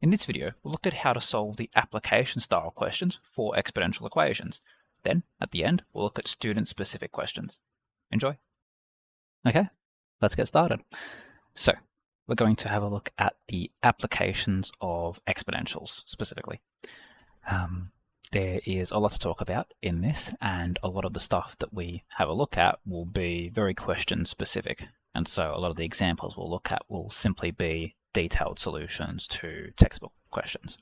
In this video, we'll look at how to solve the application style questions for exponential equations. Then, at the end, we'll look at student-specific questions. Enjoy! Okay, let's get started. So, we're going to have a look at the applications of exponentials, specifically. There is a lot to talk about in this, and a lot of the stuff that we have a look at will be very question-specific. And so a lot of the examples we'll look at will simply be detailed solutions to textbook questions.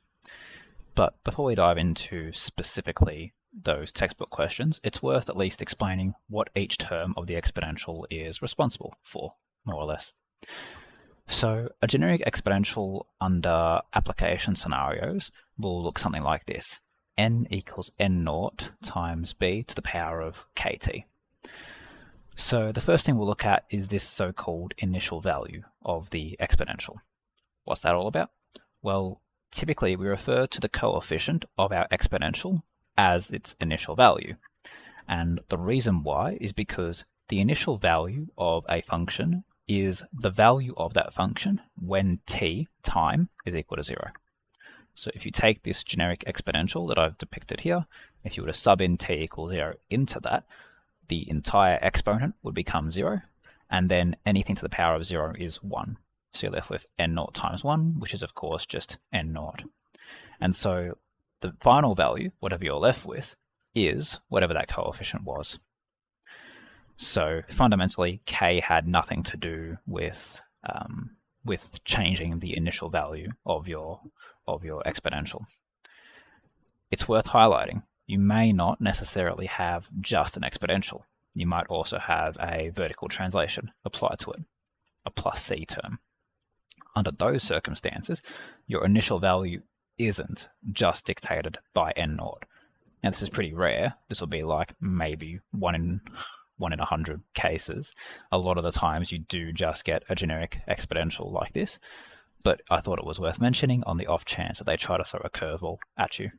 But before we dive into specifically those textbook questions, it's worth at least explaining what each term of the exponential is responsible for, more or less. So a generic exponential under application scenarios will look something like this. N equals n naught times b to the power of kt. So the first thing we'll look at is this so-called initial value of the exponential. What's that all about? Well, typically we refer to the coefficient of our exponential as its initial value. And the reason why is because the initial value of a function is the value of that function when t, time, is equal to 0. So if you take this generic exponential that I've depicted here, if you were to sub in t equals 0 into that, the entire exponent would become 0, and then anything to the power of 0 is 1. So you're left with n naught times 1, which is of course just n naught. And so the final value, whatever you're left with, is whatever that coefficient was. So fundamentally, k had nothing to do with changing the initial value of your exponential. It's worth highlighting. You may not necessarily have just an exponential. You might also have a vertical translation applied to it, a plus c term. Under those circumstances, your initial value isn't just dictated by n naught. Now this is pretty rare. This will be like maybe one in 100 cases. A lot of the times you do just get a generic exponential like this, but I thought it was worth mentioning on the off chance that they try to throw a curveball at you.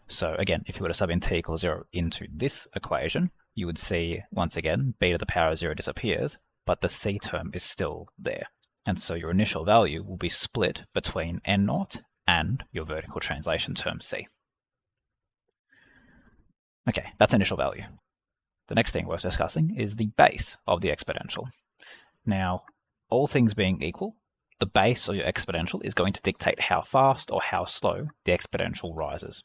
So again, if you were to sub in t equals 0 into this equation, you would see, once again, b to the power of 0 disappears, but the c term is still there. And so your initial value will be split between n naught and your vertical translation term c. Okay, that's initial value. The next thing worth discussing is the base of the exponential. Now, all things being equal, the base of your exponential is going to dictate how fast or how slow the exponential rises.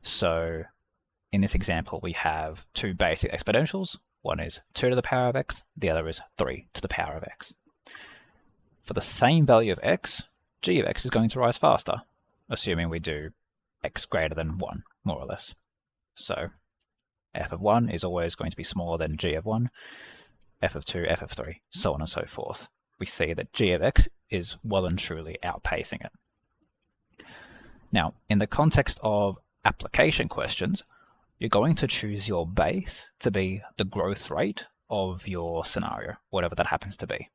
So in this example, we have two basic exponentials. One is 2 to the power of x, the other is 3 to the power of x. For the same value of x, g of x is going to rise faster, assuming we do x greater than 1, more or less. So f of 1 is always going to be smaller than g of 1, f of 2, f of 3, so on and so forth. We see that g of x is well and truly outpacing it. Now, in the context of application questions, you're going to choose your base to be the growth rate of your scenario, whatever that happens to be.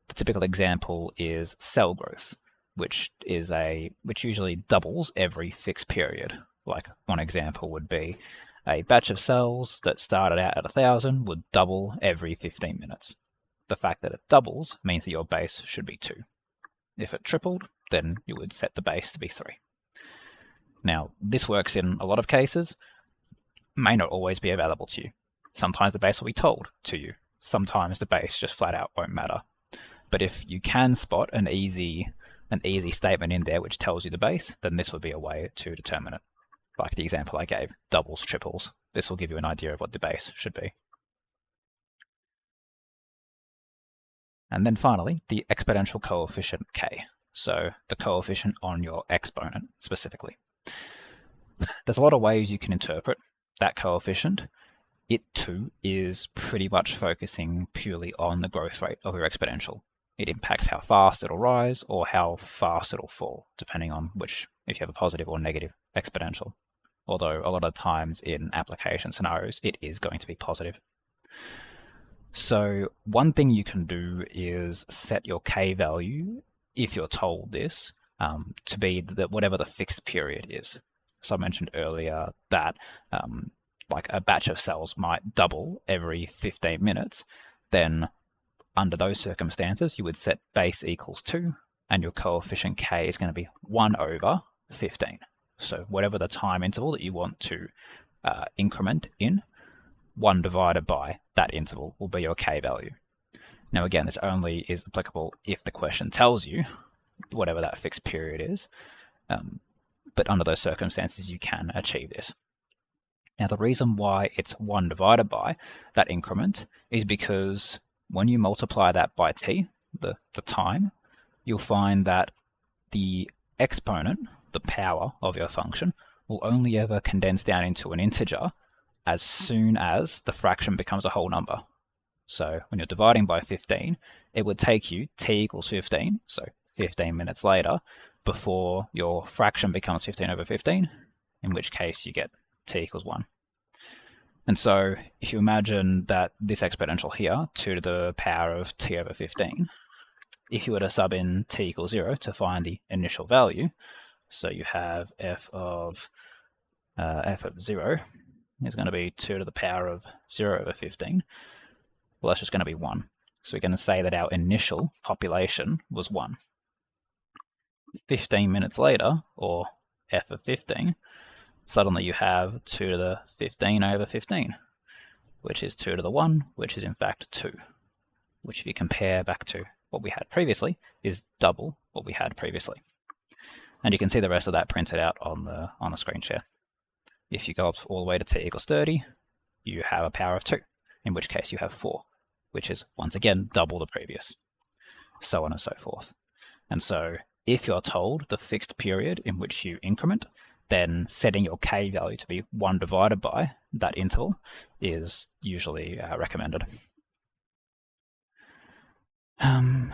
The typical example is cell growth, which usually doubles every fixed period. Like one example would be a batch of cells that started out at 1,000 would double every 15 minutes. The fact that it doubles means that your base should be 2. If it tripled, then you would set the base to be 3. Now, this works in a lot of cases, may not always be available to you. Sometimes the base will be told to you. Sometimes the base just flat out won't matter. But if you can spot an easy statement in there which tells you the base, then this would be a way to determine it. Like the example I gave, doubles, triples. This will give you an idea of what the base should be. And then finally, the exponential coefficient k. So the coefficient on your exponent specifically. There's a lot of ways you can interpret that coefficient. It too is pretty much focusing purely on the growth rate of your exponential. It impacts how fast it'll rise or how fast it'll fall, depending on if you have a positive or negative exponential. Although a lot of times in application scenarios, it is going to be positive. So one thing you can do is set your k value, if you're told this, to be whatever the fixed period is. So I mentioned earlier that like a batch of cells might double every 15 minutes. Then under those circumstances, you would set base equals 2, and your coefficient k is going to be 1 over 15. So whatever the time interval that you want to increment in, 1 divided by that interval will be your k value. Now again, this only is applicable if the question tells you whatever that fixed period is, but under those circumstances you can achieve this. Now the reason why it's 1 divided by that increment is because when you multiply that by t, the time, you'll find that the exponent, the power of your function, will only ever condense down into an integer as soon as the fraction becomes a whole number. So when you're dividing by 15, it would take you t equals 15, so 15 minutes later, before your fraction becomes 15 over 15, in which case you get t equals 1. And so if you imagine that this exponential here, 2 to the power of t over 15, if you were to sub in t equals 0 to find the initial value, so you have f of 0 is going to be 2 to the power of 0 over 15. Well, that's just going to be 1. So we're going to say that our initial population was 1. 15 minutes later, or f of 15, suddenly you have 2 to the 15 over 15, which is 2 to the 1, which is in fact 2, which if you compare back to what we had previously is double what we had previously. And you can see the rest of that printed out on the screen share. If you go up all the way to t equals 30, you have a power of 2, in which case you have 4, which is once again double the previous, so on and so forth. And so if you're told the fixed period in which you increment, then setting your k value to be 1 divided by that interval is usually recommended.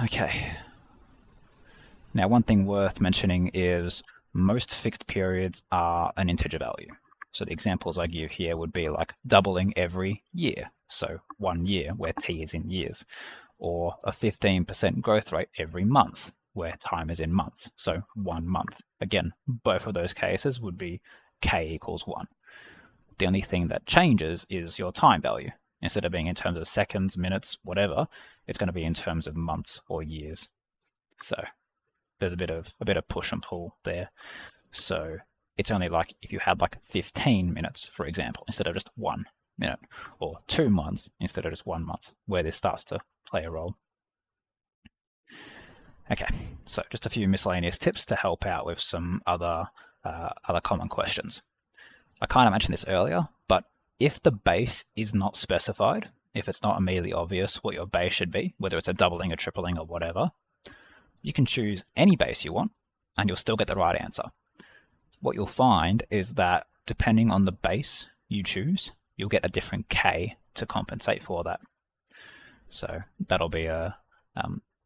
Okay. Now one thing worth mentioning is most fixed periods are an integer value. So the examples I give here would be like doubling every year, so 1 year where t is in years, or a 15% growth rate every month where time is in months, so 1 month. Again, both of those cases would be k equals 1. The only thing that changes is your time value. Instead of being in terms of seconds, minutes, whatever, it's going to be in terms of months or years. So there's a bit of push and pull there. So it's only like if you had like 15 minutes, for example, instead of just 1 minute, or 2 months instead of just 1 month, where this starts to play a role. Okay, so just a few miscellaneous tips to help out with some other common questions. I kind of mentioned this earlier, but if the base is not specified, if it's not immediately obvious what your base should be, whether it's a doubling, a tripling, or whatever, you can choose any base you want, and you'll still get the right answer. What you'll find is that depending on the base you choose, you'll get a different k to compensate for that. So that'll be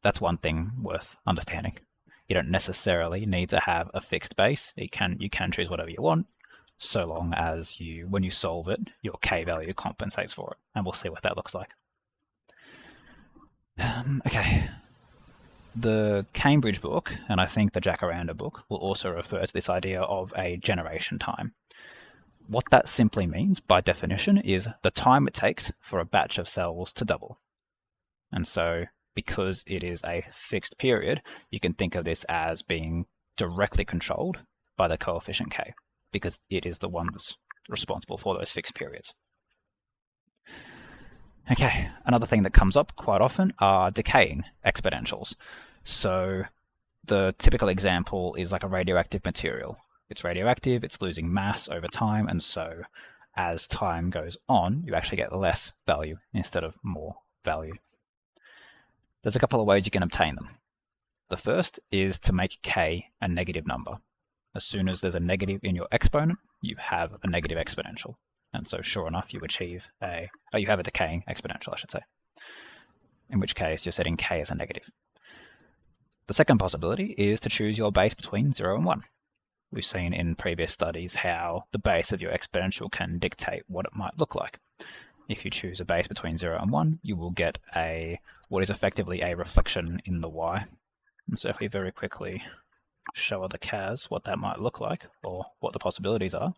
that's one thing worth understanding. You don't necessarily need to have a fixed base. You can choose whatever you want, so long as when you solve it, your k value compensates for it. And we'll see what that looks like. Okay. The Cambridge book, and I think the Jacaranda book, will also refer to this idea of a generation time. What that simply means, by definition, is the time it takes for a batch of cells to double. And so, because it is a fixed period, you can think of this as being directly controlled by the coefficient k, because it is the one that's responsible for those fixed periods. Okay, another thing that comes up quite often are decaying exponentials. So the typical example is like a radioactive material. It's radioactive, it's losing mass over time, and so as time goes on, you actually get less value instead of more value. There's a couple of ways you can obtain them. The first is to make k a negative number. As soon as there's a negative in your exponent, you have a negative exponential. And so sure enough, you have a decaying exponential, I should say. In which case, you're setting k as a negative. The second possibility is to choose your base between 0 and 1. We've seen in previous studies how the base of your exponential can dictate what it might look like. If you choose a base between 0 and 1, you will get what is effectively a reflection in the y. And so if we very quickly show other cas what that might look like, or what the possibilities are.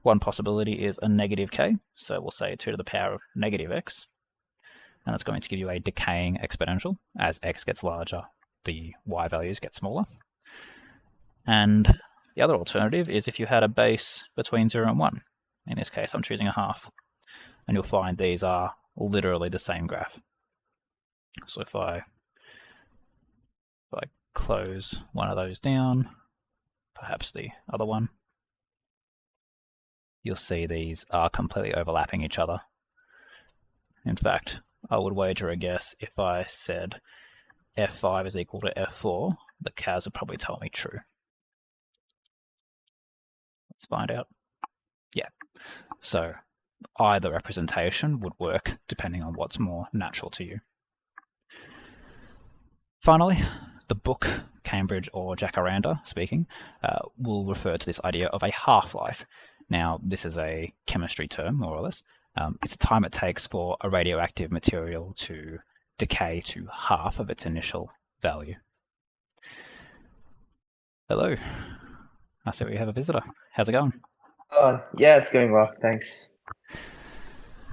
One possibility is a negative k, so we'll say 2 to the power of negative x, and it's going to give you a decaying exponential as x gets larger the y values get smaller. And the other alternative is if you had a base between 0 and 1. In this case, I'm choosing a half. And you'll find these are literally the same graph. So if I close one of those down, perhaps the other one, you'll see these are completely overlapping each other. In fact, I would wager a guess if I said f5 is equal to f4, the CAS would probably tell me true. Let's find out. Yeah. So either representation would work depending on what's more natural to you. Finally, the book Cambridge or Jacaranda speaking will refer to this idea of a half-life. Now, this is a chemistry term, more or less. It's the time it takes for a radioactive material to decay to half of its initial value. Hello. I see we have a visitor. How's it going? Yeah, it's going well, thanks.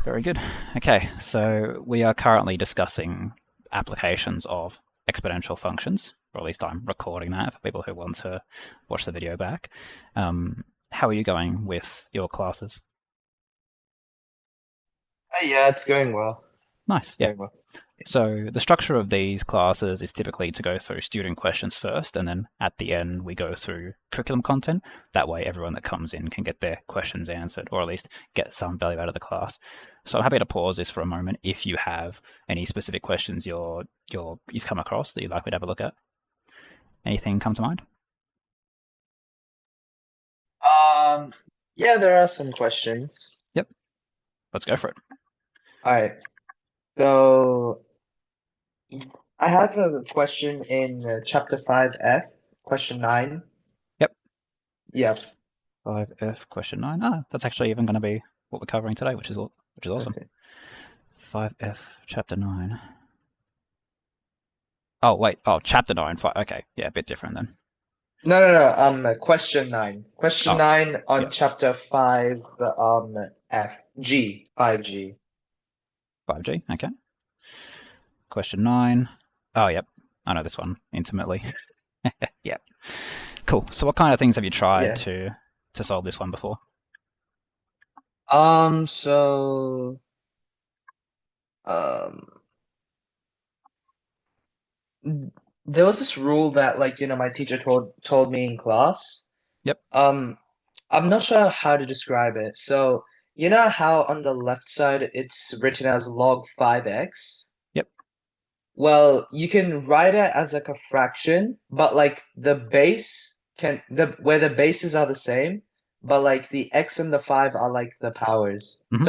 Very good. Okay, so we are currently discussing applications of exponential functions, or at least I'm recording that for people who want to watch the video back. How are you going with your classes? Yeah, it's going well. Nice, yeah. Going well. So the structure of these classes is typically to go through student questions first, and then at the end we go through curriculum content. That way everyone that comes in can get their questions answered, or at least get some value out of the class. So I'm happy to pause this for a moment if you have any specific questions you've come across that you'd like me to have a look at. Anything come to mind? Yeah, there are some questions. Yep. Let's go for it. All right. So I have a question in chapter 5F, question 9. Yep. Yep. 5F question 9. Ah, that's actually even going to be what we're covering today, which is awesome. Okay. 5F chapter 9. Oh, wait. Oh, chapter 9. Okay. Yeah, a bit different then. No. Question 9. Question Oh, 9 on yep. chapter 5, F, G, 5G. 5G, okay. Question 9. Oh, yep. I know this one intimately. Yep. Cool. So what kind of things have you tried to solve this one before? So there was this rule that my teacher told me in class. Yep. I'm not sure how to describe it. So you know how on the left side it's written as log 5x? Yep. Well, you can write it as like a fraction, but like the base where the bases are the same, but like the x and the 5 are like the powers. Mhm.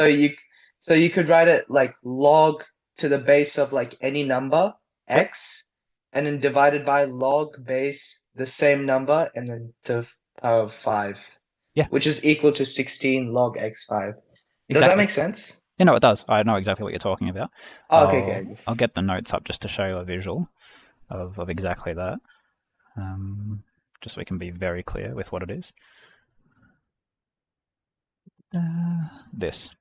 So you could write it like log to the base of like any number, Yep. x, and then divided by log base the same number and then to power of 5. Yeah. Which is equal to 16 log x5. Does that Exactly. make sense? Yeah, no, it does. I know exactly what you're talking about. Oh, okay. I'll get the notes up just to show you a visual of exactly that, just so we can be very clear with what it is. This.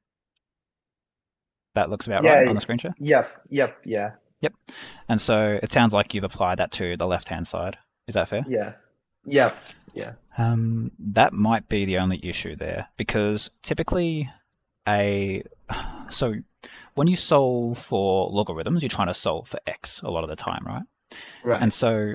That looks about right on the screen share? Yep. Yep. And so it sounds like you've applied that to the left-hand side. Is that fair? Yeah. Yep. Yeah. That might be the only issue there, because typically so when you solve for logarithms, you're trying to solve for x a lot of the time, right? Right. And so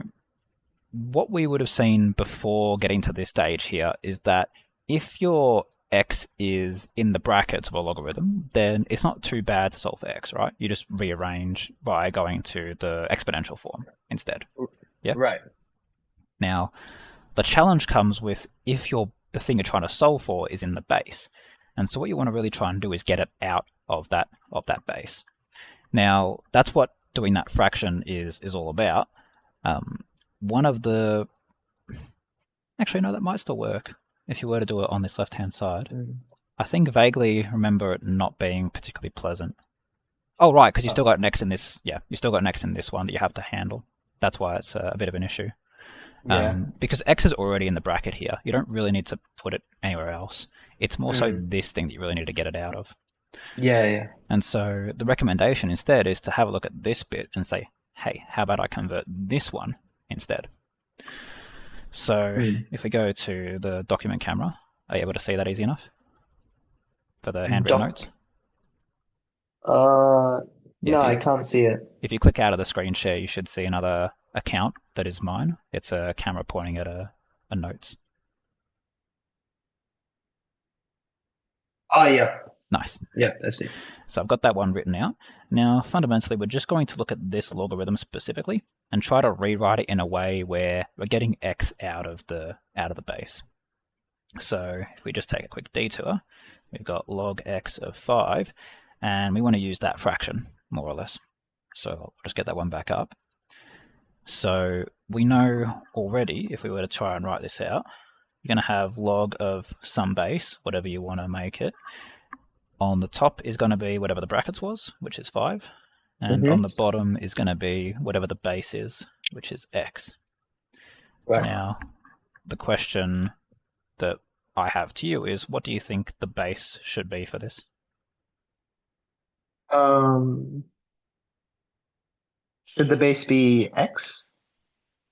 what we would have seen before getting to this stage here is that if your x is in the brackets of a logarithm, then it's not too bad to solve for x, right? You just rearrange by going to the exponential form instead. Yeah. Right. Now, the challenge comes with if the thing you're trying to solve for is in the base. And so what you want to really try and do is get it out of that base. Now, that's what doing that fraction is all about. One of the... Actually, no, that might still work if you were to do it on this left-hand side. I think vaguely remember it not being particularly pleasant. Oh, right, because you still got an x in this... Yeah, you still got an x in this one that you have to handle. That's why it's a bit of an issue. Yeah. Because x is already in the bracket here. You don't really need to put it anywhere else. It's more so this thing that you really need to get it out of. Yeah. And so the recommendation instead is to have a look at this bit and say, hey, how about I convert this one instead? So if we go to the document camera, are you able to see that easy enough for the handwritten Doc. notes? Yeah, No, I can't see it. if you click out of the screen share, you should see another account that is mine. It's a camera pointing at a notes. Oh, yeah. Nice. Yeah, I see. So I've got that one written out. Now, fundamentally, we're just going to look at this logarithm specifically and try to rewrite it in a way where we're getting x out of the base. So if we just take a quick detour, we've got log x of 5, and we want to use that fraction, more or less. So I'll just get that one back up. So we know already, if we were to try and write this out, you're going to have log of some base, whatever you want to make it. On the top is going to be whatever the brackets was, which is 5. And on the bottom is going to be whatever the base is, which is x. Right. Now, the question that I have to you is, what do you think the base should be for this? Should the base be x?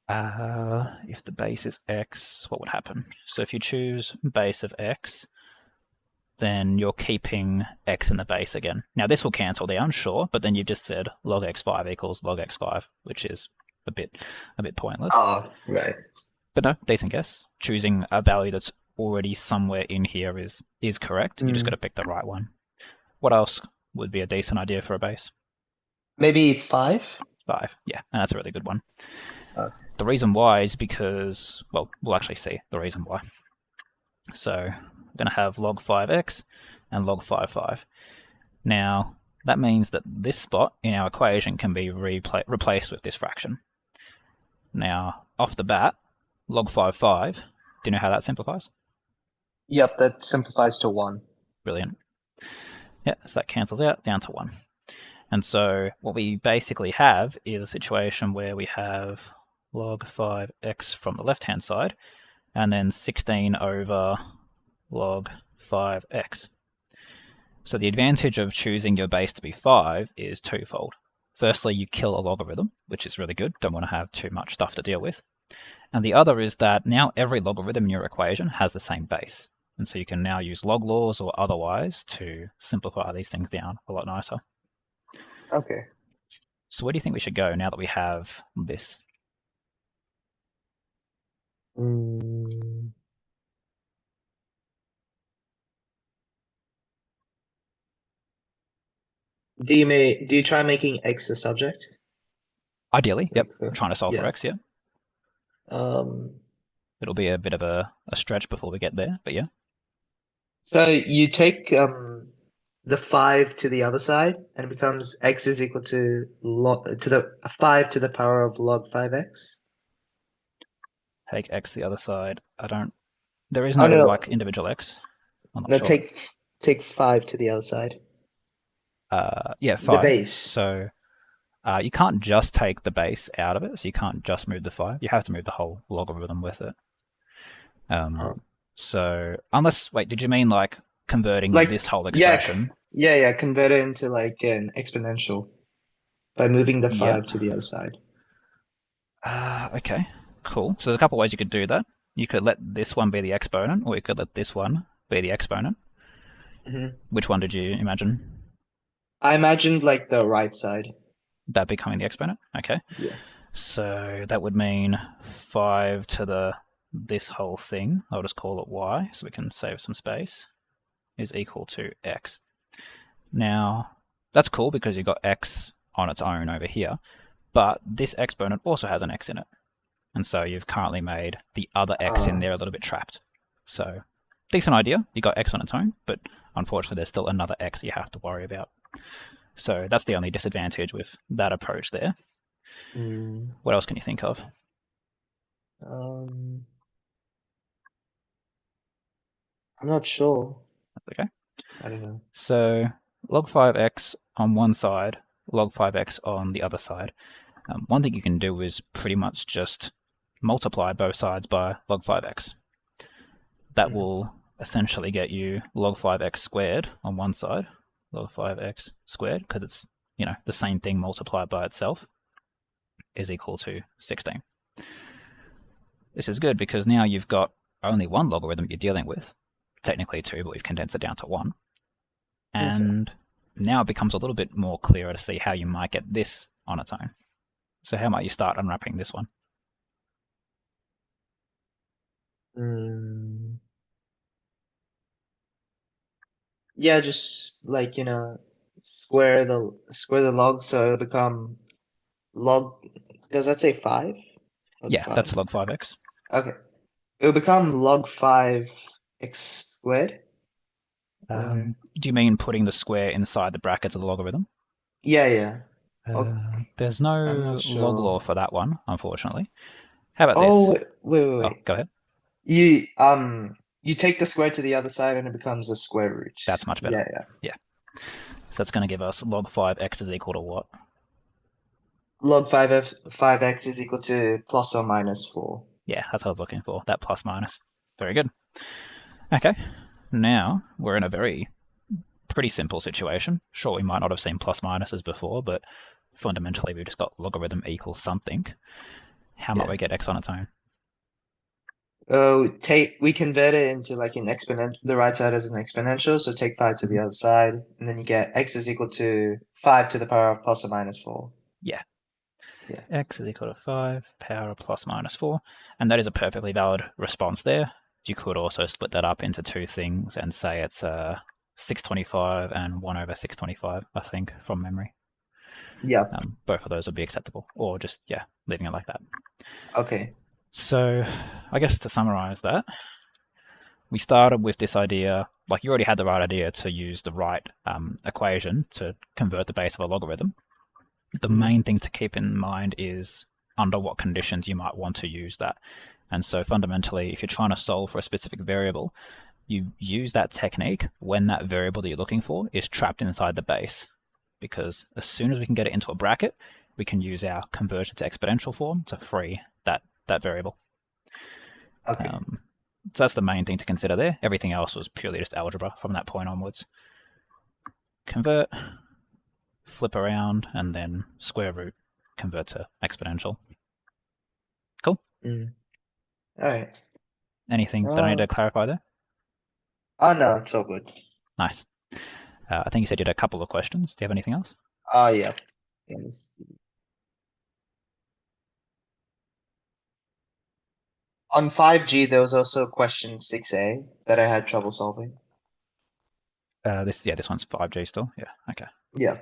If the base is x, what would happen? So if you choose base of x, then you're keeping x in the base again. Now this will cancel down, sure, but then you've just said log x5 equals log x5, which is a bit pointless. Oh, right. But no, decent guess. Choosing a value that's already somewhere in here is correct. You just got to pick the right one. What else would be a decent idea for a base? Maybe 5? 5, yeah, and that's a really good one. Okay. The reason why is because, well, we'll actually see the reason why. So we're going to have log 5x and log 5. Now, that means that this spot in our equation can be replaced with this fraction. Now, off the bat, log 5, do you know how that simplifies? Yep, that simplifies to 1. Brilliant. Yeah, so that cancels out down to 1. And so what we basically have is a situation where we have log 5x from the left-hand side, and then 16 over log 5x. So the advantage of choosing your base to be 5 is twofold. Firstly, you kill a logarithm, which is really good. Don't want to have too much stuff to deal with. And the other is that now every logarithm in your equation has the same base. And so you can now use log laws or otherwise to simplify these things down a lot nicer. Okay. So where do you think we should go now that we have this? Do you try making x the subject? Ideally, yep. Okay. Trying to solve Yeah. for x, yeah. It'll be a bit of a stretch before we get there, but yeah. So you take the 5 to the other side, and it becomes x is equal to the 5 to the power of log 5x. Take x the other side. There is no like individual x. I'm not No, sure. take 5 to the other side. Yeah, 5. The base. So you can't just take the base out of it, so you can't just move the 5. You have to move the whole logarithm with it. So unless, wait, did you mean like converting this whole expression? Yeah, convert it into like an exponential by moving the 5 to the other side. Okay, cool. So there's a couple of ways you could do that. You could let this one be the exponent, or you could let this one be the exponent. Which one did you imagine? I imagined like the right side. That becoming the exponent? Okay. Yeah. So that would mean 5 to this whole thing, I'll just call it y, so we can save some space, is equal to x. Now, that's cool because you've got x on its own over here, but this exponent also has an x in it. And so you've currently made the other x in there a little bit trapped. So, decent idea. You got x on its own, but unfortunately there's still another x you have to worry about. So that's the only disadvantage with that approach there. What else can you think of? I'm not sure. That's okay. I don't know. So log 5x on one side, log 5x on the other side. One thing you can do is pretty much just multiply both sides by log 5x. That will essentially get you log 5x squared on one side, log 5x squared, because it's, the same thing multiplied by itself. is equal to 16. This is good because now you've got only one logarithm you're dealing with. Technically two, but we've condensed it down to one. Okay. And now it becomes a little bit more clearer to see how you might get this on its own. So how might you start unwrapping this one? Mm. Yeah, just like, square the log so it'll become log. Does that say 5? Log Yeah, 5. that's log 5x. Okay. It'll become log 5 x squared. Or Do you mean putting the square inside the brackets of the logarithm? yeah, yeah. Okay. There's I'm not no log sure. law for that one, unfortunately. How about Oh, this? wait. Go ahead. You take the square to the other side and it becomes a square root. That's much better. Yeah, yeah. Yeah. So that's going to give us log 5x is equal to what? Log 5x is equal to plus or minus 4. Yeah, that's what I was looking for. That plus minus. Very good. Okay. Now we're in a very pretty simple situation. Sure, we might not have seen plus minuses before, but fundamentally we've just got logarithm equals something. How might Yeah. we get x on its own? Oh, we convert it into like an exponent, the right side as an exponential, so take 5 to the other side, and then you get x is equal to 5 to the power of plus or minus 4. Yeah. Yeah. X is equal to 5, power of plus minus 4. And that is a perfectly valid response there. You could also split that up into two things and say it's 625 and 1 over 625, I think, from memory. Yeah. Both of those would be acceptable, or just, yeah, leaving it like that. Okay. So I guess to summarize that, we started with this idea, like you already had the right idea to use the right equation to convert the base of a logarithm. The Hmm. main thing to keep in mind is under what conditions you might want to use that. And so fundamentally, if you're trying to solve for a specific variable, you use that technique when that variable that you're looking for is trapped inside the base. Because as soon as we can get it into a bracket, we can use our conversion to exponential form to free that variable. Okay. So that's the main thing to consider there. Everything else was purely just algebra from that point onwards. Convert, flip around, and then square root, convert to exponential. Cool. Mm. All right. Anything that I need to clarify there? Oh no, it's all good. Nice. I think you said you had a couple of questions. Do you have anything else? Oh yeah. Let me see. On 5G, there was also question 6A that I had trouble solving. This one's 5G still. Yeah. Okay. Yeah.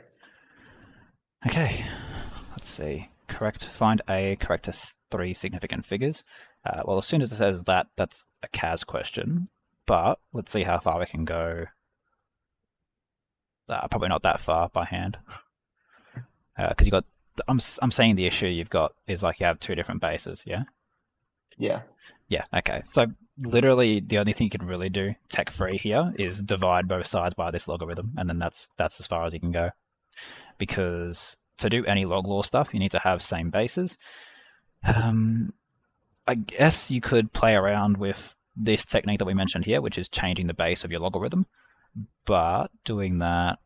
Okay. Let's see. Correct. Find A. Correct to three significant figures. Well, as soon as it says that, that's a CAS question. But let's see how far we can go. Probably not that far by hand, because you got. I'm saying the issue you've got is like you have two different bases. Yeah. Yeah. Yeah. Okay. So literally, the only thing you can really do tech free here is divide both sides by this logarithm, and then that's as far as you can go. Because to do any log law stuff, you need to have same bases. I guess you could play around with this technique that we mentioned here, which is changing the base of your logarithm. But doing that,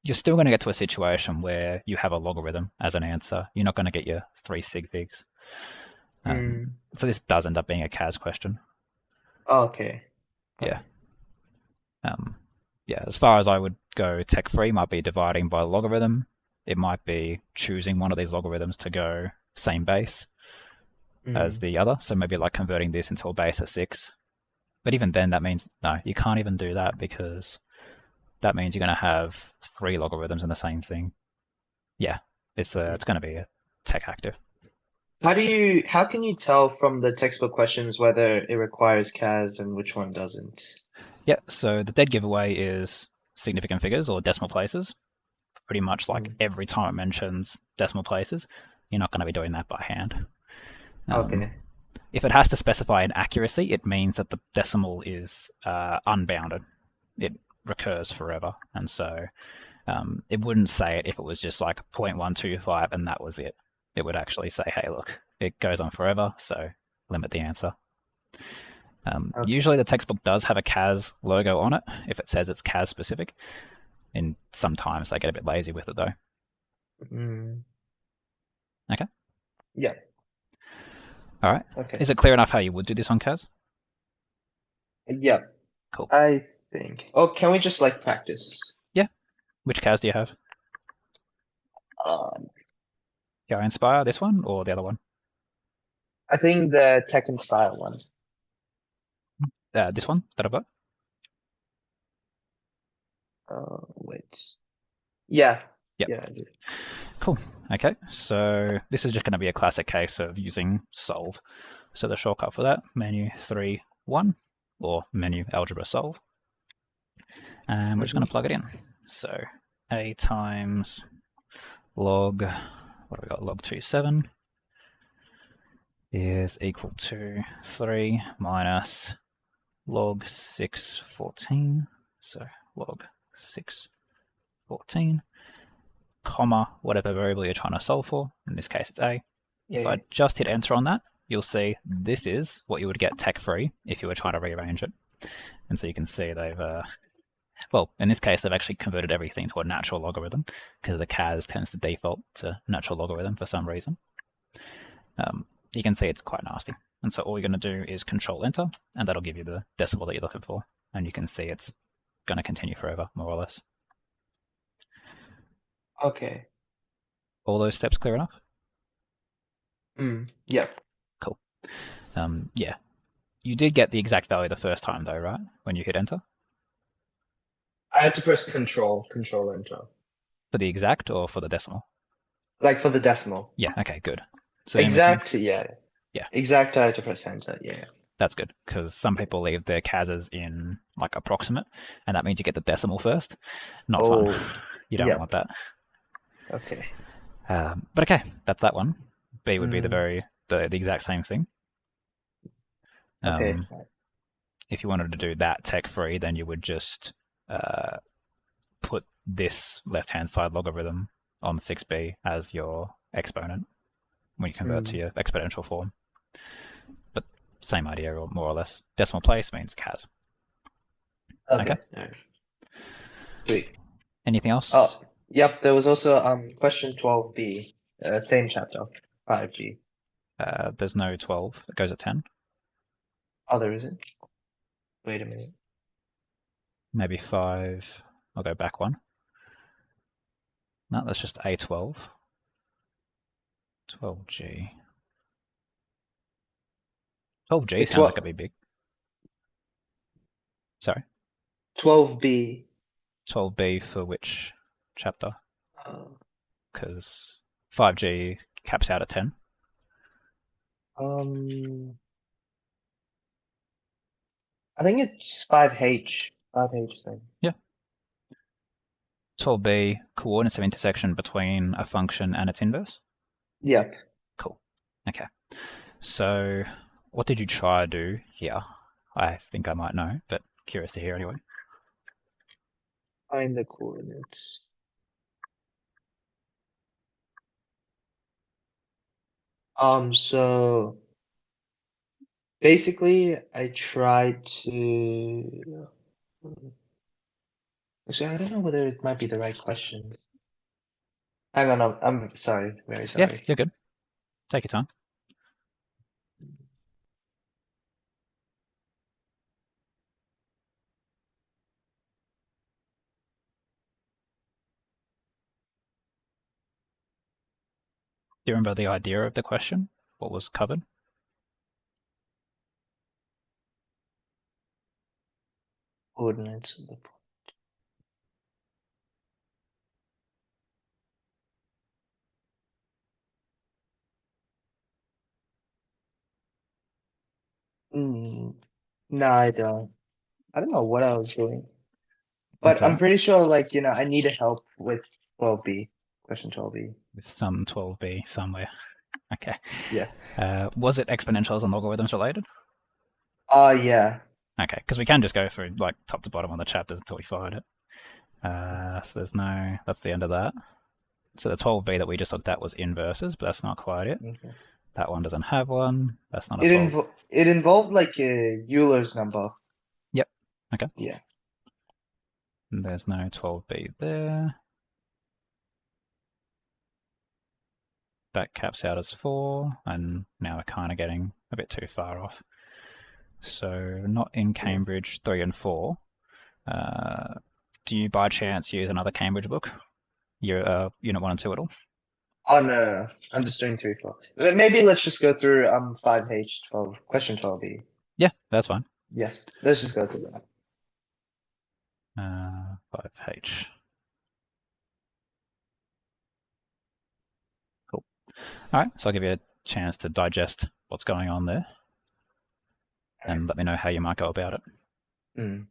you're still going to get to a situation where you have a logarithm as an answer. You're not going to get your three sig figs. So this does end up being a CAS question. Okay. Yeah. Yeah, as far as I would go tech free might be dividing by logarithm. It might be choosing one of these logarithms to go same base as the other. So maybe like converting this into a base of 6. But even then, that means, no, you can't even do that because that means you're going to have 3 logarithms in the same thing. Yeah, it's going to be a tech active. How can you tell from the textbook questions whether it requires CAS and which one doesn't? Yeah, so the dead giveaway is significant figures or decimal places. Pretty much like every time it mentions decimal places, you're not going to be doing that by hand. Okay. If it has to specify an accuracy, it means that the decimal is unbounded. It recurs forever. And so it wouldn't say it if it was just like 0.125 and that was it. It would actually say, hey, look, it goes on forever, so limit the answer. Okay. Usually the textbook does have a CAS logo on it if it says it's CAS specific. And sometimes they get a bit lazy with it though. Okay. Yeah. All right. Okay. Is it clear enough how you would do this on Kaz? Yeah. Cool. I think. Oh, can we just like practice? Yeah. Which Kaz do you have? Um, Your Inspire, this one, or the other one? I think the Tech Inspire one. This one that I've got? Wait. Yeah. Yep. Yeah. I do. Cool. Okay, so this is just going to be a classic case of using solve. So the shortcut for that, menu 3, 1, or menu algebra solve. And we're just going to plug it in. So a times log, what have we got, log 27 is equal to 3 minus log 614. So log 614, comma, whatever variable you're trying to solve for. In this case, it's a. If I just hit enter on that, you'll see this is what you would get tech-free if you were trying to rearrange it. And so you can see they've, well, in this case, they've actually converted everything to a natural logarithm because the Kaz tends to default to natural logarithm for some reason. You can see it's quite nasty. And so all you're going to do is control enter, and that'll give you the decimal that you're looking for. And you can see it's going to continue forever, more or less. Okay. All those steps clear enough? Yep. Cool. Yeah. You did get the exact value the first time though, right? When you hit enter? I had to press control enter. For the exact or for the decimal? Like for the decimal. Yeah, okay, good. So Exact, yeah. Yeah. Exact, I had to press enter, yeah. That's good, because some people leave their Kazas in like approximate, and that means you get the decimal first. Not fun. You don't want that. Okay. But okay, that's that one. B would be the exact same thing. Okay. If you wanted to do that tech-free, then you would just put this left-hand side logarithm on 6b as your exponent when you convert to your exponential form. But same idea, or more or less. Decimal place means Kaz. Okay. Sweet. Anything else? Oh, yep. There was also question 12b, same chapter, 5g. There's no 12. It goes at 10. Oh, there isn't. Wait a minute. Maybe 5. I'll go back one. No, that's just A12. 12G. 12G sounds like it'd be big. Sorry. 12b. 12B for which chapter? Because 5G caps out at 10. I think it's 5h. 5h thing. Yeah. 12B, coordinates of intersection between a function and its inverse? Yep. Cool. Okay. So what did you try to do here? I think I might know, but curious to hear anyway. Find the coordinates. So basically I tried to actually I don't know whether it might be the right question. Hang on, I'm sorry, very sorry. Yeah, you're good. Take your time. Do you remember the idea of the question? What was covered? Coordinates of the No, I don't. I don't know what I was doing. But I'm pretty sure, like, I needed help with 12b, question 12b. With some 12b somewhere. Okay. Yeah. Was it exponentials and logarithms related? Yeah. Okay, because we can just go through like top to bottom on the chapters until we find it. So there's no, that's the end of that. So the 12b that we just looked at was inverses, but that's not quite it. Okay. That one doesn't have one. That's not a 12. It involved like a Euler's number. Yep. Okay. Yeah. And there's no 12b there. that caps out as 4, and now we're kind of getting a bit too far off. So not in Cambridge 3 and 4. Do you by chance use another Cambridge book? Your Unit 1 and 2 at all? Oh no. I'm just doing 3, 4. Maybe let's just go through 5H 12, question 12B. Yeah, that's fine. Yeah, let's just go through that. 5H. Cool. All right, so I'll give you a chance to digest what's going on there, and let me know how you might go about it. Mm.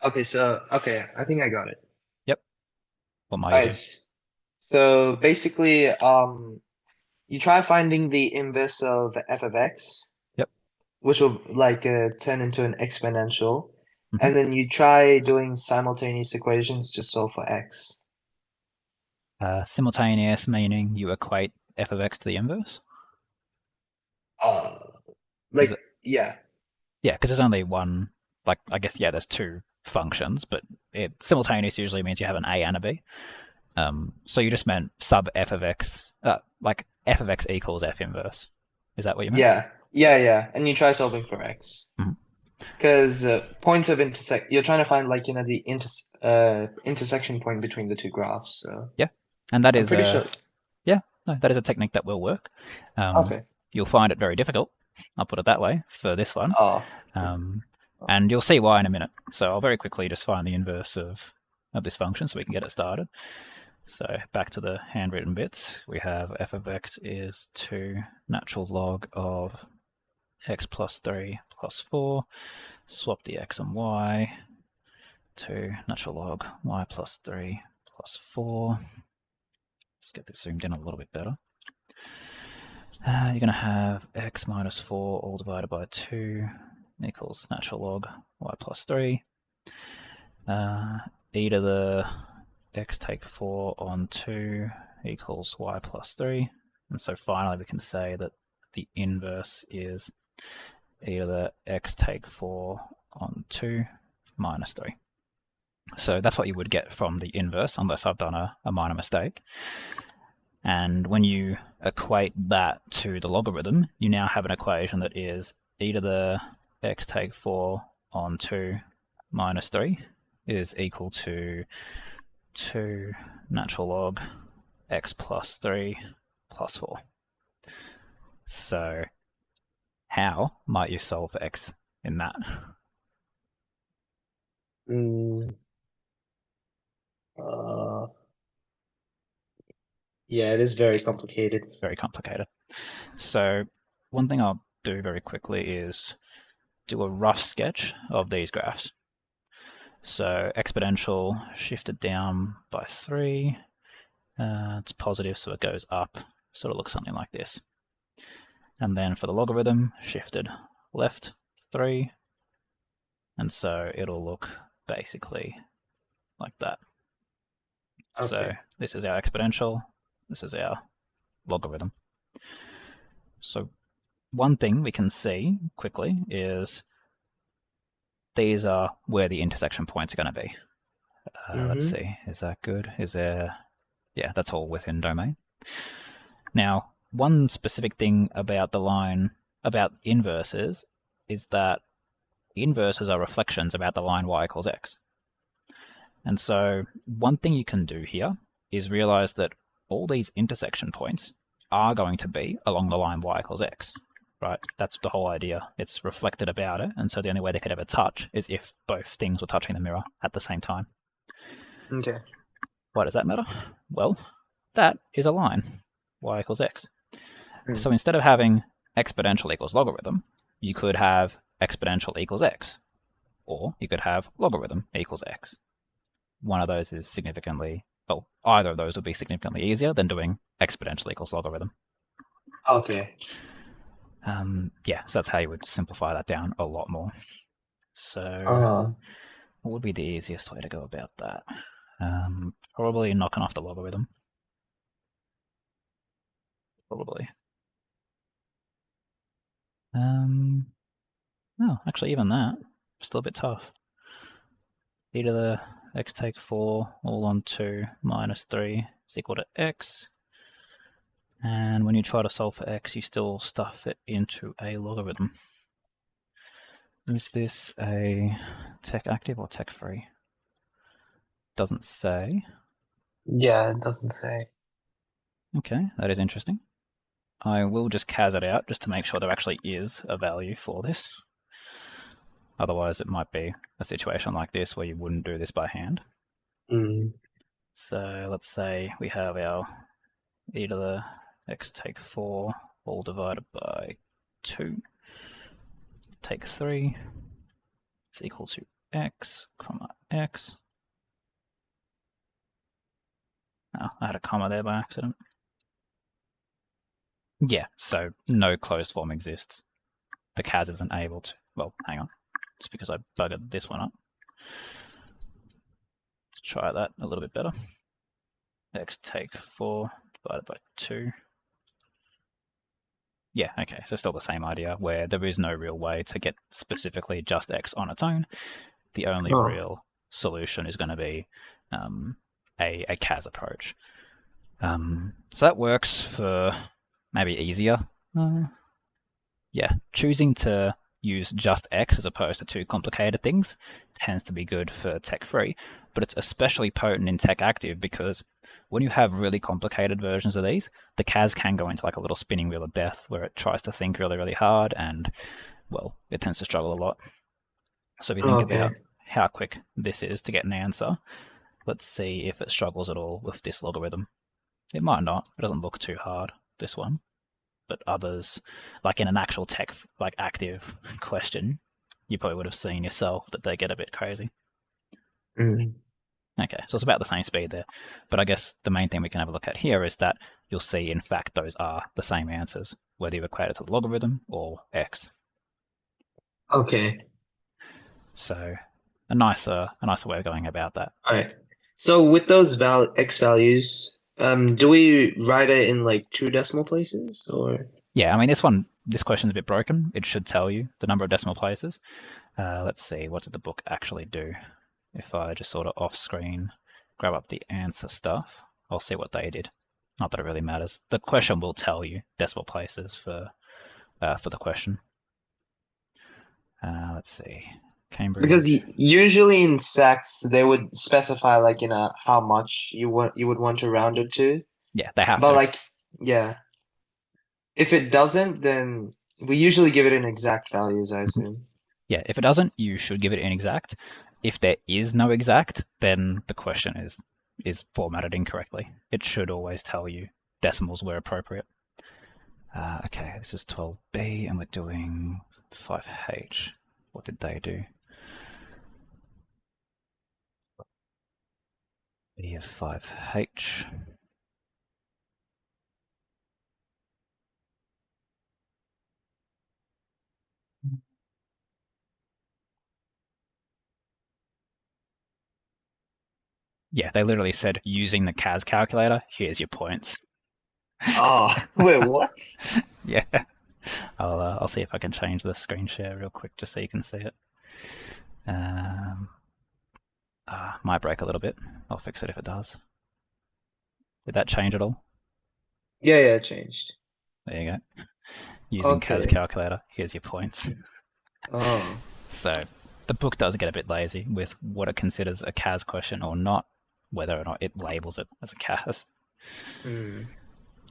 Okay, I think I got it. Yep. What might you do? Alright, so basically, you try finding the inverse of f of x, Yep. which will like turn into an exponential, Mm-hmm. and then you try doing simultaneous equations to solve for x. Simultaneous meaning you equate f of x to the inverse? Uh, Is like, it? yeah. Yeah, because there's only one, like, I guess, yeah, there's two functions, but simultaneous usually means you have an a and a b. So you just meant sub f of x, like f of x equals f inverse. Is that what you meant? Yeah, and you try solving for x. Mhm. Because points of you're trying to find like, the intersection point between the two graphs, so Yeah, and that I'm is pretty sure. yeah, no, that is a technique that will work. Okay. You'll find it very difficult, I'll put it that way, for this one. Oh. And you'll see why in a minute. So I'll very quickly just find the inverse of this function so we can get it started. So back to the handwritten bits, we have f of x is 2 natural log of x plus 3 plus 4. Swap the x and y. 2 natural log y plus 3 plus 4. Let's get this zoomed in a little bit better. You're going to have x minus 4 all divided by 2 equals natural log y plus 3. E to the x take 4 on 2 equals y plus 3. And so finally we can say that the inverse is e to the x take 4 on 2 minus 3. So that's what you would get from the inverse, unless I've done a minor mistake. And when you equate that to the logarithm, you now have an equation that is e to the x take 4 on 2 minus 3 is equal to 2 natural log x plus 3 plus 4. So how might you solve for x in that? Mm, yeah, it is very complicated. Very complicated. So one thing I'll do very quickly is do a rough sketch of these graphs. So exponential shifted down by 3. It's positive, so it goes up. Sort of looks something like this. And then for the logarithm, shifted left 3. And so it'll look basically like that. Okay. So this is our exponential, this is our logarithm. So one thing we can see quickly is these are where the intersection points are going to be. Let's see, is that good? Is there... Yeah, that's all within domain. Now, one specific thing about the line, about inverses, is that inverses are reflections about the line y equals x. And so one thing you can do here is realize that all these intersection points are going to be along the line y equals x, right? That's the whole idea. It's reflected about it, and so the only way they could ever touch is if both things were touching the mirror at the same time. Okay. Why does that matter? Well, that is a line, y equals x. So instead of having exponential equals logarithm, you could have exponential equals x, or you could have logarithm equals x. One of those is significantly, well, either of those would be significantly easier than doing exponential equals logarithm. Okay. Yeah, so that's how you would simplify that down a lot more. So what would be the easiest way to go about that? Probably knocking off the logarithm. probably. No, actually, even that, still a bit tough. E to the x take 4 all on 2 minus 3 is equal to x. And when you try to solve for x, you still stuff it into a logarithm. Is this a tech active or tech free? Doesn't say. Yeah, it doesn't say. Okay, that is interesting. I will just cas it out just to make sure there actually is a value for this. Otherwise, it might be a situation like this where you wouldn't do this by hand. Mm. So let's say we have our e to the x take 4 all divided by 2 take 3 is equal to x, comma x. Oh, I had a comma there by accident. Yeah, so no closed form exists. The cas isn't able to. Well, hang on. It's because I buggered this one up. Let's try that a little bit better. X take 4 divided by 2. Yeah, okay, so still the same idea where there is no real way to get specifically just x on its own. The only real solution is going to be a cas approach. So that works for maybe easier. Yeah, choosing to use just x as opposed to two complicated things tends to be good for tech free, but it's especially potent in tech active because when you have really complicated versions of these, the cas can go into like a little spinning wheel of death where it tries to think really, really hard and, well, it tends to struggle a lot. So if you think about how quick this is to get an answer, let's see if it struggles at all with this logarithm. It might not. It doesn't look too hard, this one. But others, like in an actual tech, like active question, you probably would have seen yourself that they get a bit crazy. Mm. Okay, so it's about the same speed there. But I guess the main thing we can have a look at here is that you'll see, in fact, those are the same answers, whether you equate it to the logarithm or x. Okay. So a nicer way of going about that. All right. So with those x values, do we write it in like two decimal places or? Yeah, I mean, this question's a bit broken. It should tell you the number of decimal places. Let's see, what did the book actually do? If I just sort of off screen grab up the answer stuff, I'll see what they did. Not that it really matters. The question will tell you decimal places for the question. Let's see, Because Cambridge. usually in sets they would specify like how much you would want to round it to. Yeah, they have But to. like yeah, if it doesn't, then we usually give it in exact values, I assume. Yeah, if it doesn't, you should give it an exact. If there is no exact, then the question is formatted incorrectly. It should always tell you decimals where appropriate. Okay, this is 12b, and we're doing 5h. What did they do? B of 5h. Yeah, they literally said using the CAS calculator, here's your points. Oh, wait, what? Yeah, I'll see if I can change the screen share real quick just so you can see it. Might break a little bit. I'll fix it if it does. Did that change at all? Yeah, it changed. There you go. Using CAS Okay. calculator, here's your points. Oh. So the book does get a bit lazy with what it considers a CAS question or not, whether or not it labels it as a CAS. Hmm.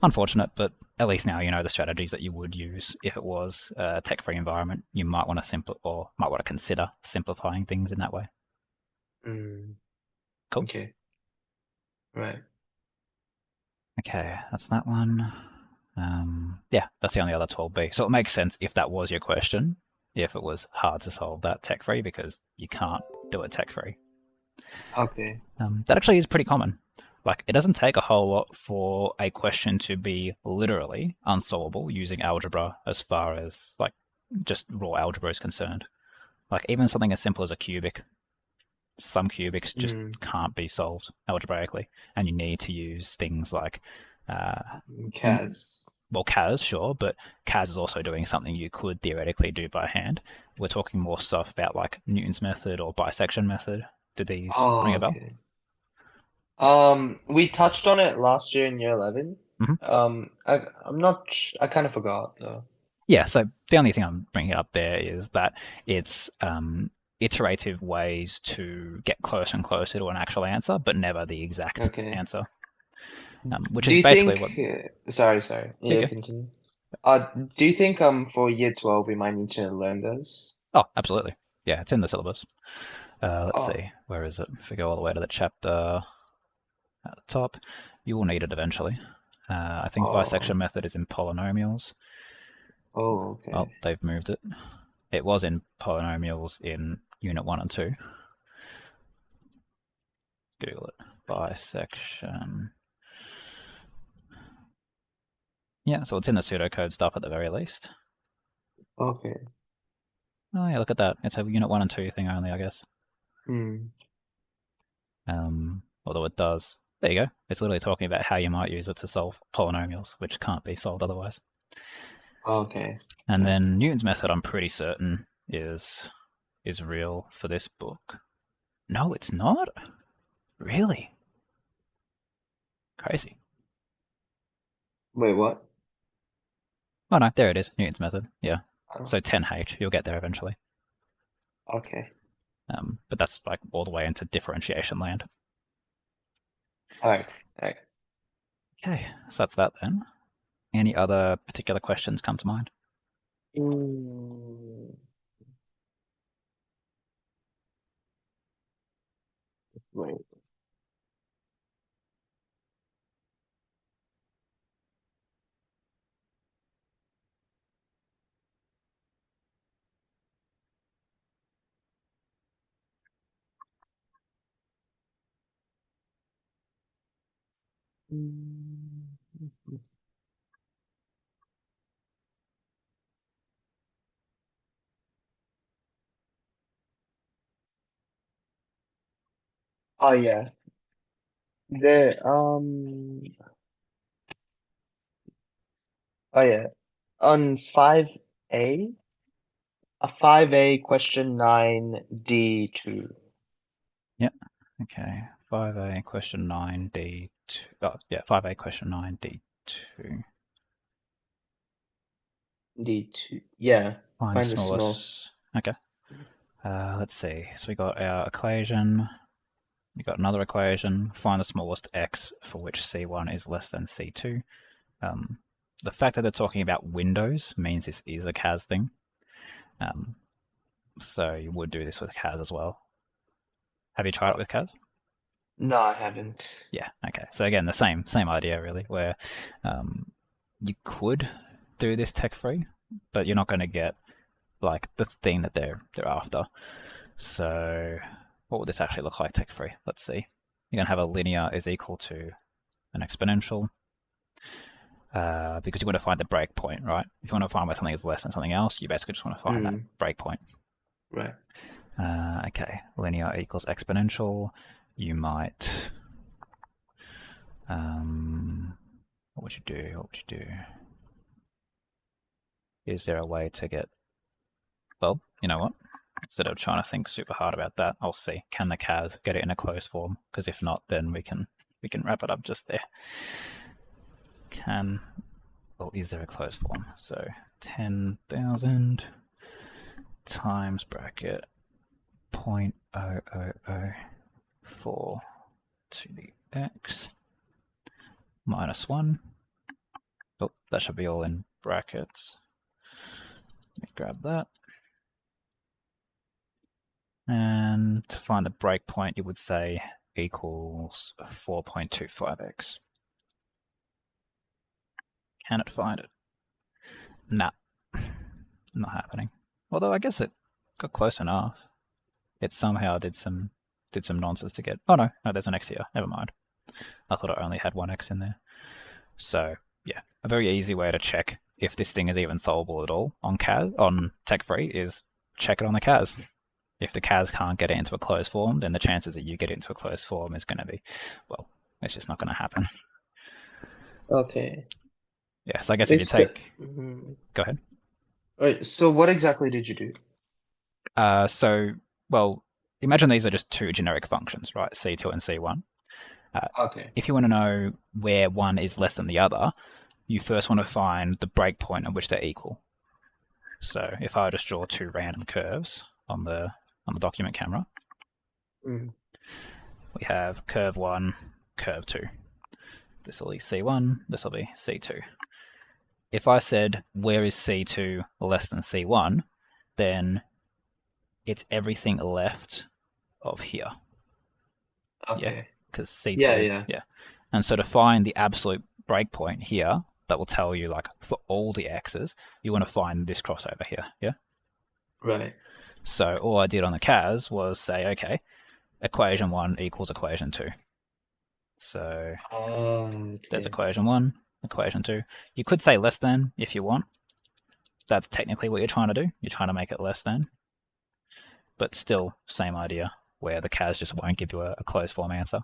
Unfortunate, but at least now you know the strategies that you would use if it was a tech-free environment. You might want to consider simplifying things in that way. Hmm. Cool. Okay. Right. Okay, that's that one. Yeah, that's the only other 12b. So it makes sense if that was your question, if it was hard to solve that tech-free because you can't do it tech-free. Okay. That actually is pretty common. Like, it doesn't take a whole lot for a question to be literally unsolvable using algebra as far as, like, just raw algebra is concerned. Like, even something as simple as a cubic, some cubics just Hmm. can't be solved algebraically, and you need to use things like, uh, CAS. well, CAS, sure, but CAS is also doing something you could theoretically do by hand. We're talking more stuff about like Newton's method or bisection method. Do these ring Oh, a bell? okay. We touched on it last year in year 11. Hmm. I'm not. I kind of forgot though. Yeah, so the only thing I'm bringing up there is that it's iterative ways to get closer and closer to an actual answer, but never the exact Okay. answer, which Do is you basically think? what. Sorry. There Yeah, you go. continue. Do you think for year 12 we might need to learn those? Oh, absolutely. Yeah, it's in the syllabus. Let's Oh, see, where is it? If we go all the way to the chapter at the top, you will need it eventually. I think bisection oh, method is in polynomials. Oh, okay. they've moved it. It was in polynomials in Unit 1 and 2. Google it. Bisection. Yeah, so it's in the pseudocode stuff at the very least. Okay. Oh yeah, look at that. It's a Unit 1 and 2 thing only, I guess. Hmm. Although it does. There you go. It's literally talking about how you might use it to solve polynomials, which can't be solved otherwise. Okay. And Okay. then Newton's method, I'm pretty certain, is real for this book. No, it's not? Really? Crazy. Wait, what? Oh no, there it is. Newton's method. Yeah. Oh, So 10H, you'll get there eventually. okay. But that's like all the way into differentiation land. All right. All right. Okay, so that's that then. Any other particular questions come to mind? Mm, wait. Mm, Oh yeah. The Oh yeah. On 5A, a 5A question 9 D2. Yep. Okay. 5A question 9D2. Oh, yeah, 5A question 9D2. D2. Yeah. Find the Find the small. smallest. Okay. Let's see. So we got our equation. We got another equation. Find the smallest x for which C1 is less than C2. Um, the fact that they're talking about windows means this is a CAS thing. So you would do this with CAS as well. Have you tried it with CAS? No, I haven't. Yeah. Okay. So again, the same idea really, where you could do this tech free, but you're not going to get like the thing that they're after. So what would this actually look like tech free? Let's see. You're going to have a linear is equal to an exponential. Because you want to find the breakpoint, right? If you want to find where something is less than something else, you basically just want to find that Hmm. breakpoint. Right. Okay, linear equals exponential. You might. What would you do? What would you do? Is there a way to get? Well, you know what? Instead of trying to think super hard about that, I'll see. Can the CAS get it in a closed form? Because if not, then we can wrap it up just there. Can well, is there a closed form? So 10,000 times bracket 0.0004 to the x minus 1. Oh, that should be all in brackets. Let me grab that. And to find the breakpoint, you would say equals 4.25x. Can it find it? Nah, not happening. Although I guess it got close enough. It somehow did some nonsense to get. Oh no, there's an x here. Never mind. I thought it only had one x in there. So yeah, a very easy way to check if this thing is even solvable at all on CAS on tech free is check it on the CAS. If the CAS can't get it into a closed form, then the chances that you get it into a closed form is going to be, well, it's just not going to happen. Okay. Yeah, so I guess if Wait, you so, take... Go ahead. wait, so what exactly did you do? Well, imagine these are just two generic functions, right? C2 and C1. Okay. If you want to know where one is less than the other, you first want to find the breakpoint at which they're equal. So if I just draw two random curves on the document camera, Mm. we have curve 1, curve 2. This will be C1, this will be C2. If I said where is C2 less than C1, then it's everything left of here. Yeah, Okay. because C2 Yeah, is, yeah. yeah. And so to find the absolute breakpoint here, that will tell you, like, for all the x's, you want to find this crossover here, yeah? Right. So all I did on the CAS was say, okay, equation 1 equals equation 2. So there's Okay. equation 1, equation 2. You could say less than if you want. That's technically what you're trying to do. You're trying to make it less than. But still, same idea, where the CAS just won't give you a closed form answer.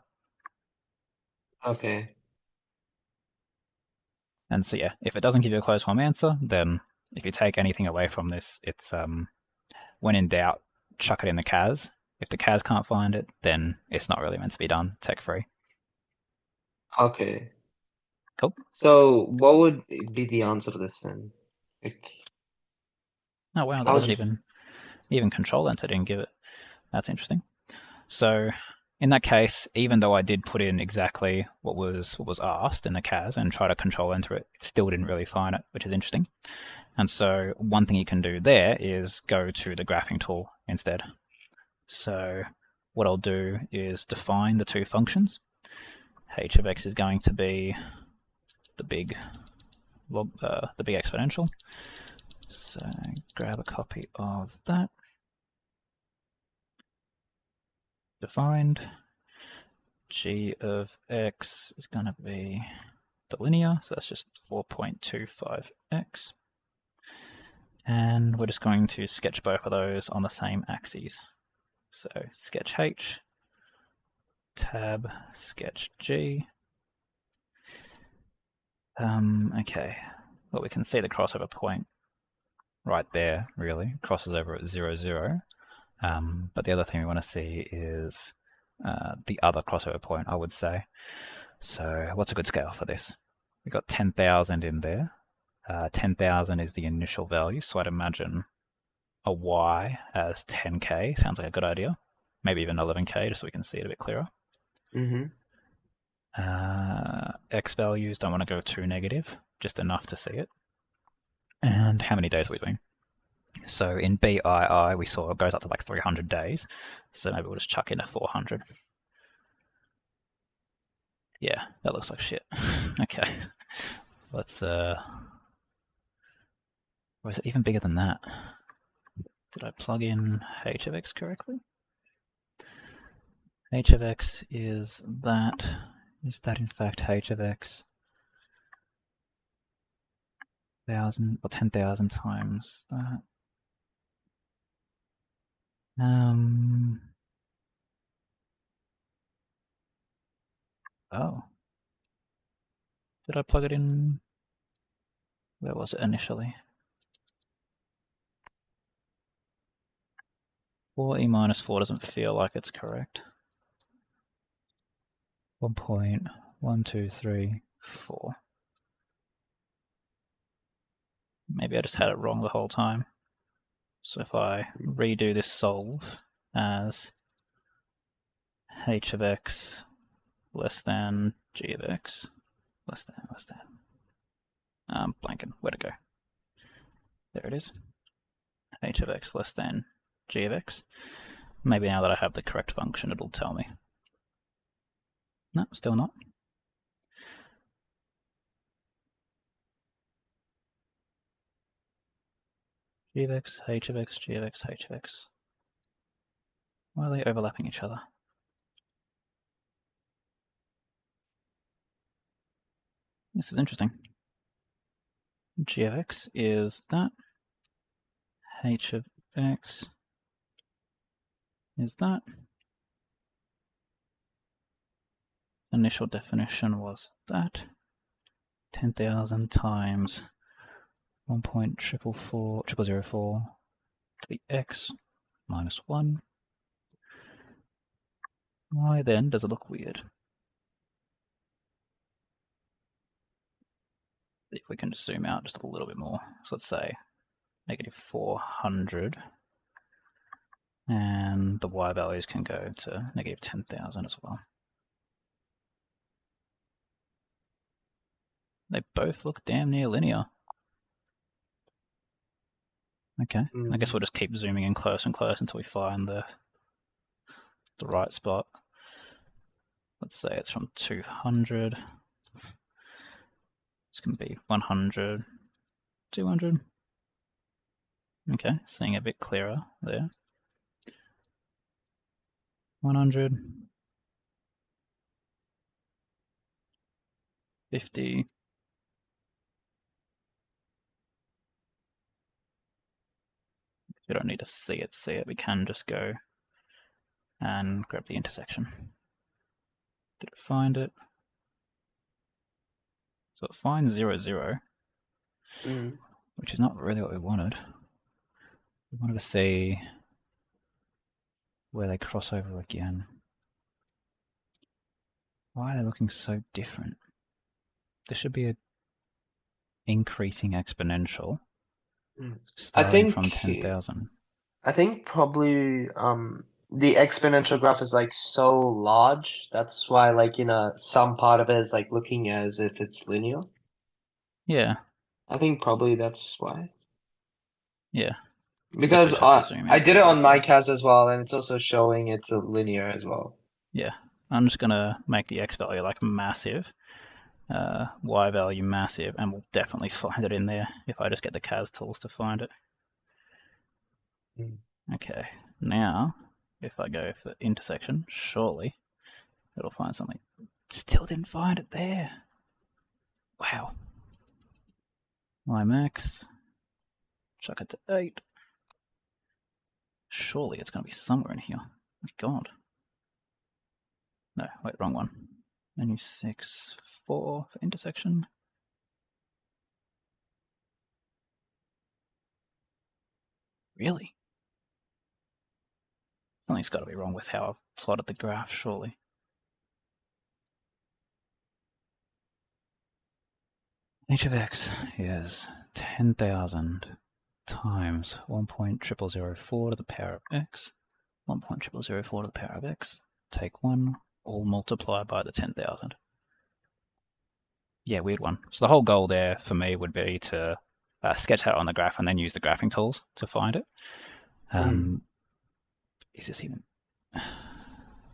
Okay. And so yeah, if it doesn't give you a closed form answer, then if you take anything away from this, it's when in doubt, chuck it in the CAS. If the CAS can't find it, then it's not really meant to be done tech free. Okay. Cool. So what would be the answer for this then? Like, Oh wow, that how doesn't would even control enter didn't give it. That's interesting. So in that case, even though I did put in exactly what was asked in the CAS and try to control enter it, it still didn't really find it, which is interesting. And so one thing you can do there is go to the graphing tool instead. So what I'll do is define the two functions. H of x is going to be the big exponential. So grab a copy of that. Defined. G of x is going to be the linear, so that's just 4.25x. And we're just going to sketch both of those on the same axes. So sketch H, tab, sketch G. Okay, well, we can see the crossover point right there, really. It crosses over at 0, 0. But the other thing we want to see is the other crossover point, I would say. So what's a good scale for this? We've got 10,000 in there. 10,000 is the initial value, so I'd imagine a y as 10k sounds like a good idea. Maybe even 11k, just so we can see it a bit clearer. Mm-hmm. X values, don't want to go too negative, just enough to see it. And how many days are we doing? So in BII, we saw it goes up to like 300 days. So maybe we'll just chuck in a 400. Yeah, that looks like shit. Okay. Let's, or is it even bigger than that? Did I plug in h of x correctly? H of x is that. Is that in fact h of x? 1,000 or 10,000 times that. Oh. Did I plug it in? Where was it initially? 4e minus 4 doesn't feel like it's correct. 1.1234. Maybe I just had it wrong the whole time. So if I redo this solve as h of x less than g of x, less than, blanking, where to go? There it is. H of x less than g of x. Maybe now that I have the correct function, it'll tell me. No, still not. G of x, h of x, g of x, h of x. Why are they overlapping each other? This is interesting. G of x is that. H of x is that. Initial definition was that. 10,000 times 1.004 to the x minus 1. Why then does it look weird? See if we can just zoom out just a little bit more. So let's say negative 400, and the y values can go to negative 10,000 as well. They both look damn near linear. Okay, I guess we'll just keep zooming in close and close until we find the right spot. Let's say it's from 200. It's going to be 100, 200. Okay, seeing a bit clearer there. 100, 50. We don't need to see it. We can just go and grab the intersection. Did it find it? So it finds 0, 0, which is not really what we wanted. We wanted to see where they cross over again. Why are they looking so different? This should be an increasing exponential starting from 10,000. I think probably the exponential graph is like so large. That's why like some part of it is like looking as if it's linear. Yeah. I think probably that's why. Yeah. Because I did it on my CAS as well, and it's also showing it's a linear as well. Yeah. I'm just gonna make the x value like massive, y value massive, and we'll definitely find it in there if I just get the CAS tools to find it. Okay, now if I go for intersection, surely it'll find something. Still didn't find it there. Wow. Y max. Chuck it to 8. Surely it's going to be somewhere in here. My God. No, wait, wrong one. Menu 6, 4 for intersection. Really? Something's got to be wrong with how I've plotted the graph, surely. H of x is 10,000 times 1.0004 to the power of x, 1.0004 to the power of x, take 1, all multiply by the 10,000. Yeah, weird one. So the whole goal there for me would be to sketch that on the graph and then use the graphing tools to find it. Is this even...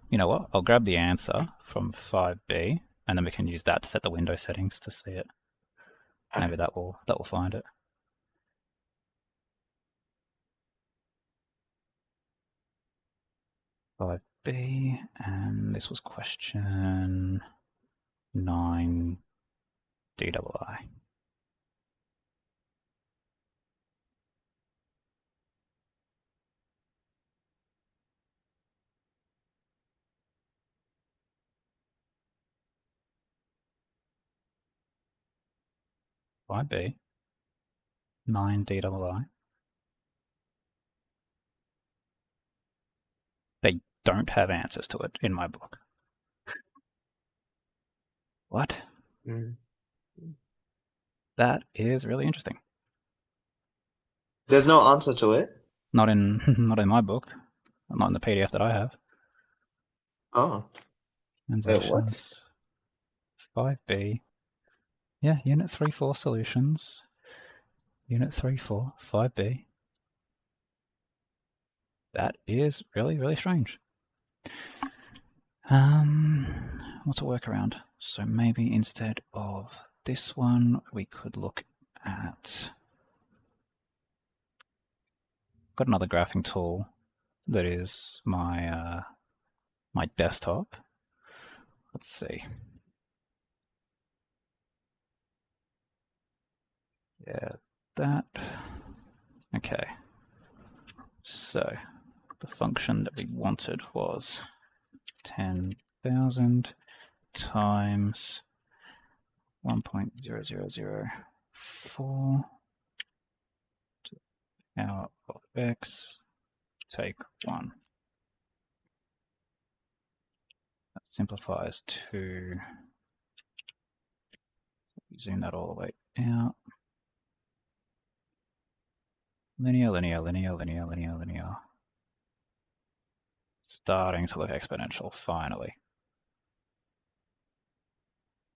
You know what? I'll grab the answer from 5b, and then we can use that to set the window settings to see it. Maybe that will find it. B, and this was question 9 DII. B, 9 DII. They don't have answers to it in my book. What? That is really interesting. There's no answer to it? Not in my book. Not in the PDF that I have. Oh. Wait, what? 5b. Yeah, Unit 3-4 solutions. Unit 3-4, 5b. That is really, really strange. What's a workaround? So maybe instead of this one, we could look at... Got another graphing tool that is my my desktop. Let's see. Yeah, that. Okay. So the function that we wanted was 10,000 times 1.0004 to the power of x, take 1. That simplifies to, zoom that all the way out. Linear, linear, linear, linear, linear, linear. Starting to look exponential, finally.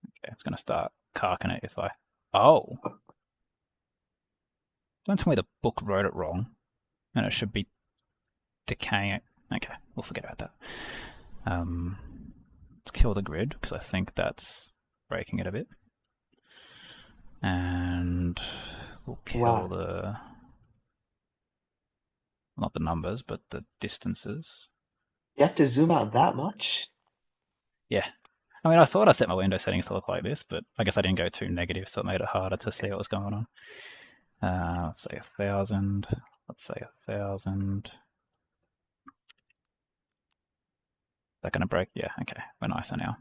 Okay, it's going to start carking it if I... Oh! Don't tell me the book wrote it wrong, and it should be decaying it. Okay, we'll forget about that. Let's kill the grid, because I think that's breaking it a bit. And we'll kill the... not the numbers, but the distances. You have to zoom out that much? Yeah. I mean, I thought I set my window settings to look like this, but I guess I didn't go too negative, so it made it harder to see what was going on. Let's say 1,000. Let's say 1,000. Is that going to break? Yeah, okay. We're nicer now.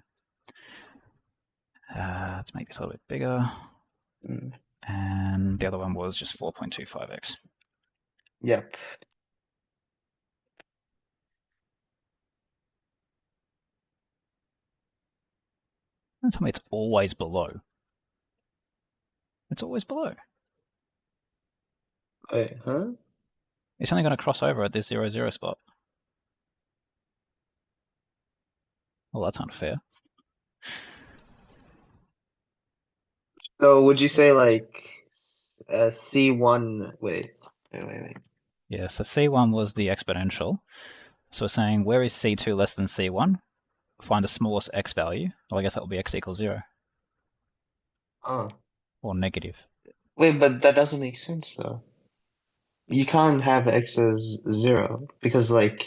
Let's make this a little bit bigger. And the other one was just 4.25x. Yep. Don't tell me it's always below. It's always below. Wait, huh? It's only going to cross over at this 0, 0 spot. Well, that's unfair. So would you say like C1? Wait. Yeah, so C1 was the exponential. So we're saying, where is C2 less than C1? Find the smallest x value. Well, I guess that will be x equals 0. Oh. Or negative. Wait, but that doesn't make sense though. You can't have x as 0 because like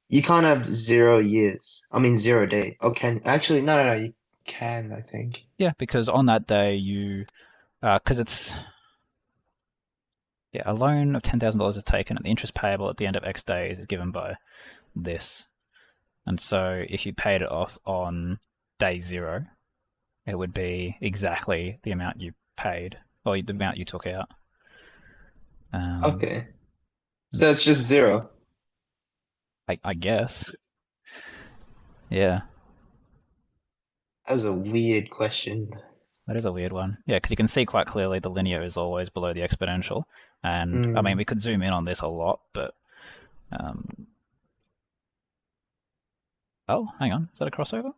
you can't have 0 years. I mean 0 day. Oh, can actually no, you can, I think. Yeah, because on that day you, because it's, yeah, a loan of $10,000 is taken and the interest payable at the end of X days is given by this. And so if you paid it off on day 0, it would be exactly the amount you paid, or the amount you took out. Okay. So it's just 0. I guess. Yeah. That was a weird question. That is a weird one. Yeah, because you can see quite clearly the linear is always below the exponential. And I mean, we could zoom in on this a lot, but... oh, hang on. Is that a crossover?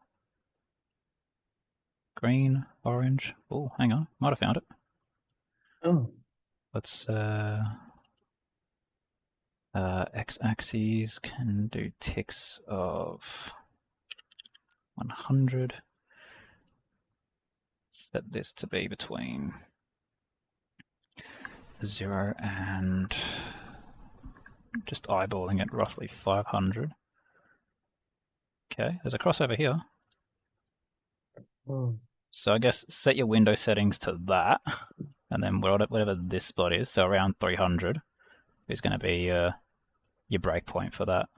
Green, orange. Oh, hang on. Might have found it. Oh. Let's... x-axis can do ticks of 100. Set this to be between 0 and just eyeballing it roughly 500. Okay, there's a crossover here. Oh. So I guess set your window settings to that, and then whatever this spot is, so around 300 is going to be your breakpoint for that.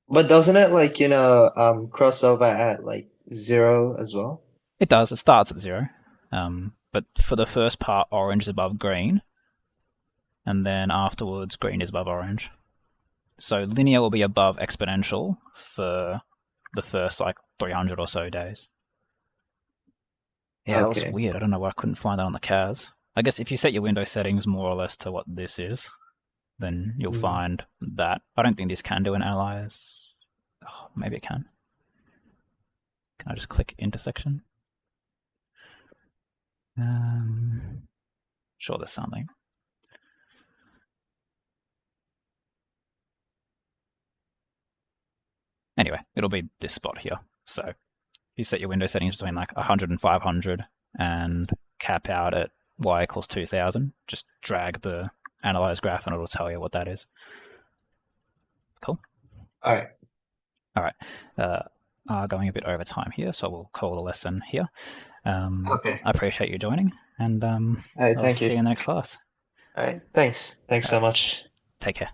But doesn't it like, cross over at like 0 as well? It does. It starts at 0. But for the first part, orange is above green, and then afterwards, green is above orange. So linear will be above exponential for the first like 300 or so days. Yeah, that was weird. I don't know why I couldn't find that on the CAS. I guess if you set your window settings more or less to what this is, then you'll find that. I don't think this can do an alias. Oh, maybe it can. Can I just click intersection? Sure, there's something. Anyway, it'll be this spot here. So you set your window settings between like 100 and 500 and cap out at y equals 2000. Just drag the analyze graph and it'll tell you what that is. Cool. All right. All right. Going a bit over time here, so we'll call the lesson here. Okay. I appreciate you joining, and All right, I'll thank see you you in the next class. All right. Thanks. Thanks so much. Take care.